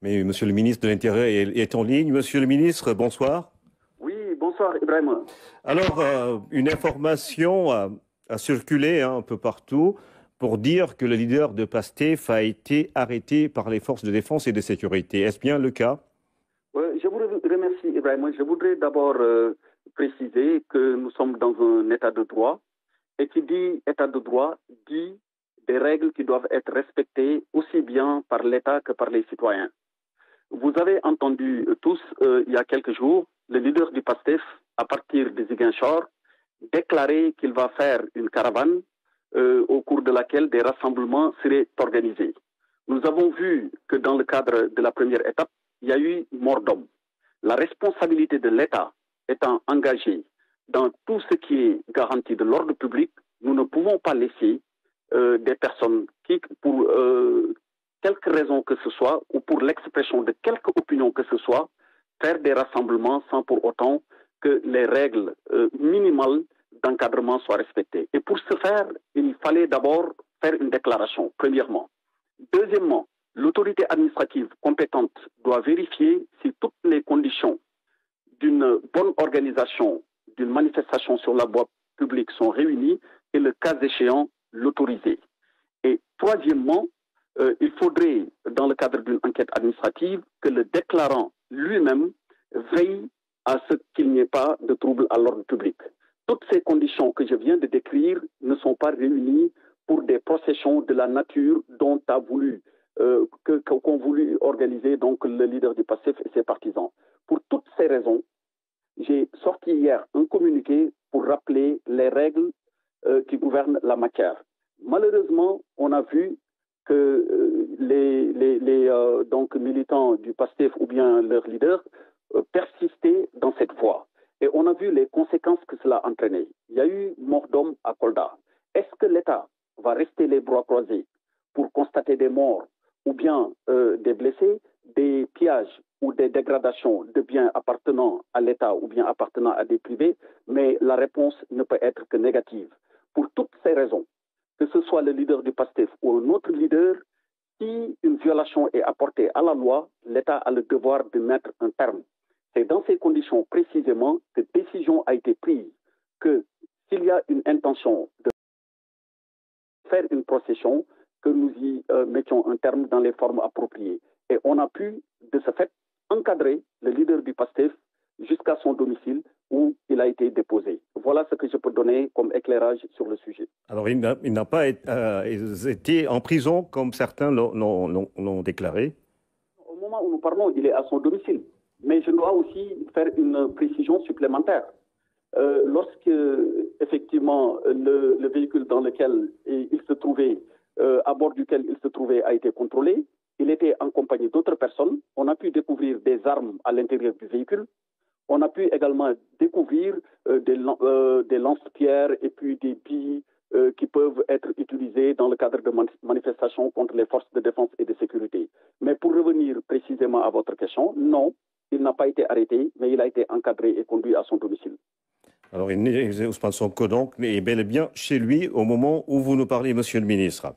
Mais Monsieur le ministre de l'Intérieur est en ligne. Monsieur le ministre, bonsoir. Oui, bonsoir Ibrahim. Alors, une information a circulé un peu partout pour dire que le leader de PASTEF a été arrêté par les forces de défense et de sécurité. Est-ce bien le cas? Je vous remercie Ibrahim. Je voudrais d'abord préciser que nous sommes dans un état de droit et qui dit état de droit dit des règles qui doivent être respectées aussi bien par l'État que par les citoyens. Vous avez entendu tous, il y a quelques jours, le leader du PASTEF, à partir de Ziguinchor, déclarer qu'il va faire une caravane au cours de laquelle des rassemblements seraient organisés. Nous avons vu que dans le cadre de la première étape, il y a eu mort d'homme. La responsabilité de l'État étant engagée dans tout ce qui est garantie de l'ordre public, nous ne pouvons pas laisser des personnes qui, pour quelque raison que ce soit, ou pour l'expression de quelque opinion que ce soit, faire des rassemblements sans pour autant que les règles minimales d'encadrement soient respectées. Et pour ce faire, il fallait d'abord faire une déclaration, premièrement. Deuxièmement, l'autorité administrative compétente doit vérifier si toutes les conditions d'une bonne organisation d'une manifestation sur la voie publique sont réunies et le cas échéant, l'autoriser. Et troisièmement, il faudrait, dans le cadre d'une enquête administrative, que le déclarant lui-même veille à ce qu'il n'y ait pas de trouble à l'ordre public. Toutes ces conditions que je viens de décrire ne sont pas réunies pour des processions de la nature dont a voulu qu'ont voulu organiser donc le leader du PASTEF et ses partisans. Pour toutes ces raisons, j'ai sorti hier un communiqué pour rappeler les règles qui gouvernent la matière. Malheureusement, on a vu que donc militants du PASTEF ou bien leurs leaders persistaient dans cette voie. Et on a vu les conséquences que cela a entraîné. Il y a eu mort d'homme à Kolda. Est-ce que l'État va rester les bras croisés pour constater des morts ou bien des blessés, des pillages ou des dégradations de biens appartenant à l'État ou bien appartenant à des privés? Mais la réponse ne peut être que négative. Pour toutes ces raisons, que ce soit le leader du PASTEF ou un autre leader, si une violation est apportée à la loi, l'État a le devoir de mettre un terme. C'est dans ces conditions précisément que décision a été prise que s'il y a une intention de faire une procession, que nous y mettions un terme dans les formes appropriées. Et on a pu, de ce fait, encadrer le leader du PASTEF jusqu'à son domicile où il a été déposé. Voilà ce que je peux donner comme éclairage sur le sujet. Alors, il n'a pas été en prison comme certains l'ont déclaré. Au moment où nous parlons, il est à son domicile. Mais je dois aussi faire une précision supplémentaire. Lorsque, effectivement, le véhicule dans lequel il se trouvait, à bord duquel il se trouvait, a été contrôlé, il était en compagnie d'autres personnes. On a pu découvrir des armes à l'intérieur du véhicule. On a pu également découvrir des lance-pierres et puis des billes qui peuvent être utilisées dans le cadre de manifestations contre les forces de défense et de sécurité. Mais pour revenir précisément à votre question, non, il n'a pas été arrêté, mais il a été encadré et conduit à son domicile. Alors, Ousmane Sonko donc est bel et bien chez lui au moment où vous nous parlez, Monsieur le ministre.